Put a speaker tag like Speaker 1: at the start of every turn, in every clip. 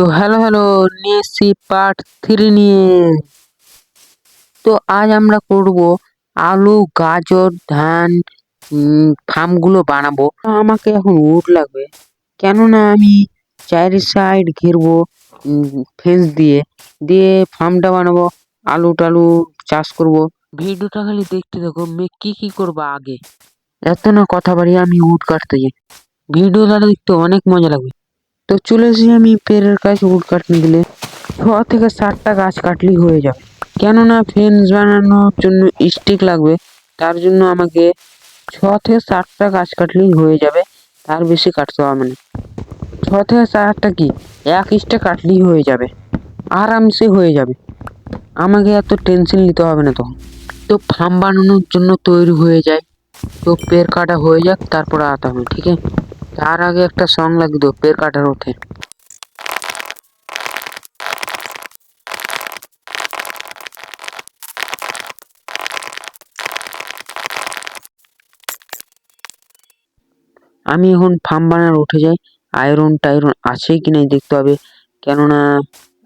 Speaker 1: তো hello hello নিয়েছি part 3 নিয়ে। তো আজ আমরা করব আলু, গাজর, ধান ফার্মগুলো বানাবো। তো আমাকে এখন উড লাগবে, কেননা আমি চারি সাইড ঘিরবো ফেন্স দিয়ে দিয়ে ফার্মটা বানাবো। আলু টালু চাষ করব। ভিডিওটা খালি দেখতে দেখো, কি কি করবো আগে। এত না কথা বাড়িয়ে আমি উড কাটতে যাই। ভিডিওটা দেখতে অনেক মজা লাগবে। তো চলে এসেছি আমি পেরের কাছে উড কাটতে গেলে 6 থেকে 7টা গাছ কাটলেই হয়ে যাবে। কেননা ফেন্স বানানোর জন্য স্টিক লাগবে, তার জন্য আমাকে 6 থেকে 7টা গাছ কাটলেই হয়ে যাবে, তার বেশি কাটতে হবে না। 6 থেকে 7টা কি, এক স্টিক কাটলেই হয়ে যাবে, আরামসে হয়ে যাবে। আমাকে এত টেনশন নিতে হবে না তখন। তো ফার্ম বানানোর জন্য তৈরি হয়ে যায়। তো পের কাটা হয়ে যাক, তারপরে আতা হবে, ঠিক আছে। তার আগে একটা সং লাগতো পের কাটার ওঠে। আমি এখন ফার্ম বানার উঠে যাই। আয়রন টাইরন আছে কি নাই দেখতে হবে, কেননা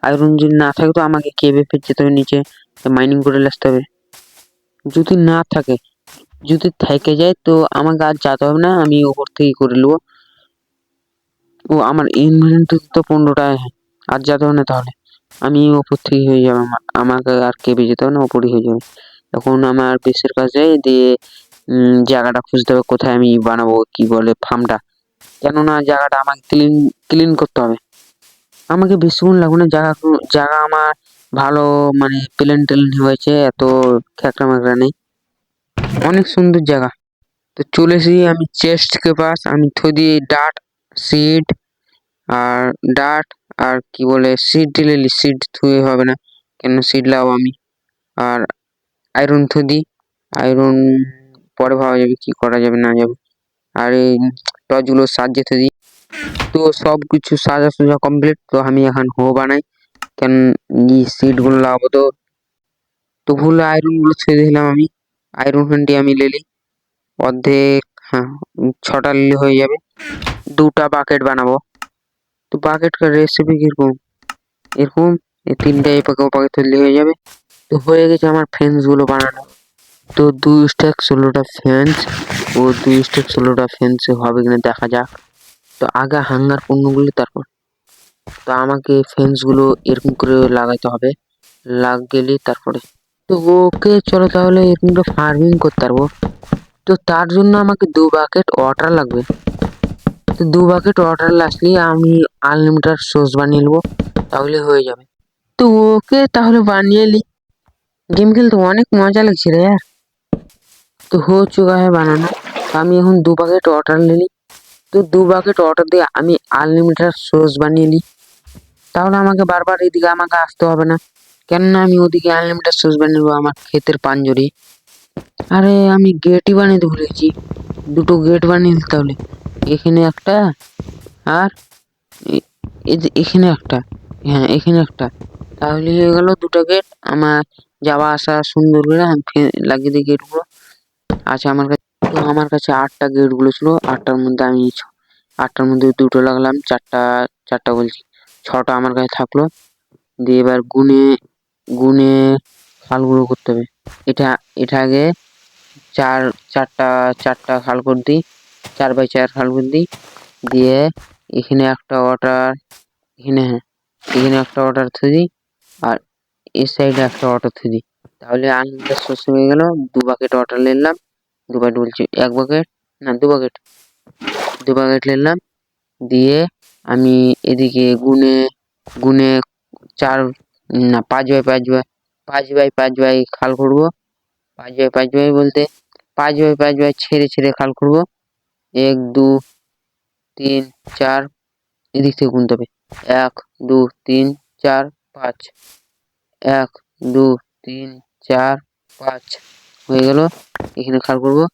Speaker 1: আয়রন যদি না থাকে তো আমাকে কেবে ফের যেতে হবে নিচে, মাইনিং করে আসতে হবে। যদি না থাকে, যদি থেকে যায় তো আমাকে আর যেতে হবে না, আমি ওপর থেকেই করে নেবো। ও আমার ইনভেন্টরি তো 15টা, আর যেতে হবে না, তাহলে আমি ওপর থেকে হয়ে যাবে, আমাকে আর কেবে যেতে হবে না, ওপরই হয়ে যাবে। এখন আমার বেসের কাছে দিয়ে জায়গাটা খুঁজতে হবে কোথায় আমি বানাবো, কি বলে ফার্মটা। কেননা জায়গাটা আমাকে ক্লিন করতে হবে। আমাকে বেশিক্ষণ লাগবে না, জায়গা আমার ভালো, মানে প্লেন টেলেন হয়েছে, এত খেকড়া মেকড়া নেই, অনেক সুন্দর জায়গা। তো চলে এসেছি আমি চেস্ট কে পাস, আমি থই দিয়ে ডাট, সিড আর ডাট আর কি বলে সিড দিলে সিড থুয়ে হবে না, কেন সিড লাগাবো আমি। আর আয়রন থই দিই, আয়রন পরে ভাবা যাবে কি করা যাবে না যাবে। আর এই টর্চগুলো সাজিয়ে থই দিই। তো সবকিছু সাজা সোজা কমপ্লিট। তো আমি এখন বানাই, কেন সিট গুলো লাগাবো। তো ভুল আয়রন গুলো ছেড়ে দিলাম আমি। আয়রন হ্যান্ডি আমি লেলি অর্ধেক, হ্যাঁ 6টা নিলে হয়ে যাবে। 2টা বাকেট বানাবো। তো বাকেট কার রেসিপি কিরকম, এরকম 3টা এই পাকে ও পাকে তুললে হয়ে যাবে। তো হয়ে গেছে আমার ফেন্স গুলো বানানো। তো 2 স্ট্যাক 16টা ফেন্স, ও 2 স্ট্যাক 16টা ফেন্স হবে কিনা দেখা যাক। তো আগে হাঙ্গার পণ্যগুলো, তারপর তো আমাকে ফেন্স গুলো এরকম করে লাগাইতে হবে, গেলে তারপরে তো ওকে চলো তাহলে এরকম ফার্মিং করতে পারবো। তো তার জন্য আমাকে 2 বাকেট ওয়াটার লাগবে। তো 2 বাকেট ওয়াটার আসলে আমি আনলিমিটেড সোর্স বানিয়ে নেবো, তাহলে হয়ে যাবে। তো ওকে তাহলে বানিয়ে নি। গেম খেলতে অনেক মজা লাগছে রে यार। তো হো চুকা है বানানো। তো আমি এখন 2 বাকেট ওয়াটার নিলি। তো 2 বাকেট ওয়াটার দিয়ে আমি আনলিমিটেড সোর্স বানিয়ে নিই, তাহলে আমাকে বারবার এদিকে আমাকে আসতে হবে না, কেননা আমি ওদিকে আনলিমিটেড সোর্স বানিয়ে নেবো আমার ক্ষেতের পাঞ্জরে। আরে আমি গেটই বানাতে ভুলেছি, 2টো গেট বানিয়ে দিতে হবে। এখানে একটা, আর এই যে এখানে একটা, হ্যাঁ এখানে একটা, তাহলে হয়ে গেল 2টা গেট। আমার যাওয়া আসা সুন্দর করে আমি লাগিয়ে দিই গেট গুলো। আচ্ছা আমার কাছে, তো আমার কাছে 8টা গেট গুলো ছিল, 8টার মধ্যে আমি 8টার মধ্যে 2টো লাগলাম, 4টা বলছি 6টা আমার কাছে থাকলো। দিয়ে এবার গুনে গুনে খালগুলো করতে হবে। এটা এটা আগে চার চারটা চারটা খাল করে দিই, 4x4 খাল করে দিই। দিয়ে এখানে একটা ওয়াটার, এখানে হ্যাঁ এখানে একটা ওয়াটার থুই দিই, আর এই সাইডে একটা ওয়াটার থুই দিই, তাহলে আনলিমিটেড সোর্স হয়ে গেল। 2 বাকেট ওয়াটার নিলাম, 2 বাকেট বলছি 1 বাকেট, না 2 বাকেট, 2 বাকেট নিলাম। দিয়ে আমি এদিকে গুনে গুনে 4, না 5x5 খাল করবো। 5x5 বলতে 5x5 ছেড়ে ছেড়ে খাল করবো। 1 2 3 4, এদিক থেকে গুনতে হবে। 1 2 3 4 5, 1 2 3 4 5 হয়ে গেল। এখানে খাল করবো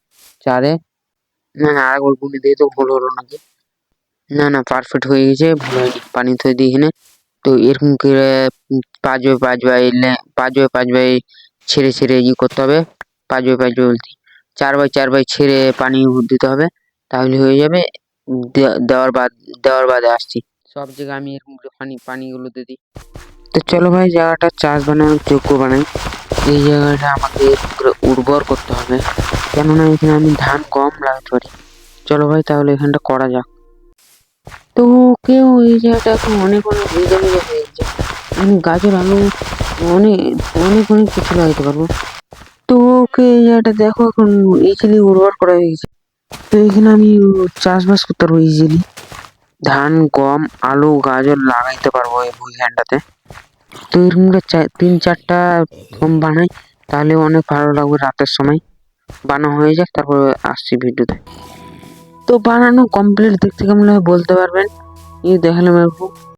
Speaker 1: 4-এ, না আরেকবার গুনে দিয়ে তো ভুল হলো নাকি, না পারফেক্ট হয়ে গেছে, ভুল হয়নি, পানি থয়ে দিই এখানে। তো এরকম করে 5x5 ছেড়ে ছেড়ে করতে হবে। 5x5 বলছি 4x4 ছেড়ে পানি দিতে হবে, তাহলে হয়ে যাবে। দেওয়ার বাদে আসছি। সব জায়গায় আমি এরকম করে পানিগুলো দিয়ে দিই। তো চলো ভাই জায়গাটা চাষ বানানোর যোগ্য বানাই। এই জায়গাটা আমাকে এরকম করে উর্বর করতে হবে, কেননা এখানে আমি ধান গম লাগাতে পারি। চলো ভাই তাহলে এখানটা করা যাক। তো কেউ এই জায়গাটা এখন অনেক অনেক ভিজে ভিজে হয়ে গেছে, আমি গাজর আলু অনেক অনেক অনেক কিছু লাগাতে পারবো। তো ওকে এই জায়গাটা দেখো এখন ইজিলি উর্বর করা হয়ে গেছে। তো এখানে আমি চাষবাস করতে পারবো ইজিলি, ধান গম আলু গাজর লাগাইতে পারবো এই ভুইখানটাতে। তো এরকম করে 3-4টা ফর্ম বানাই, তাহলে অনেক ভালো লাগবে। রাতের সময় বানানো হয়ে যাক, তারপরে আসছি ভিডিওতে। তো বানানো কমপ্লিট, দেখতে কেমন লাগে বলতে পারবেন, এই দেখালাম এরকম।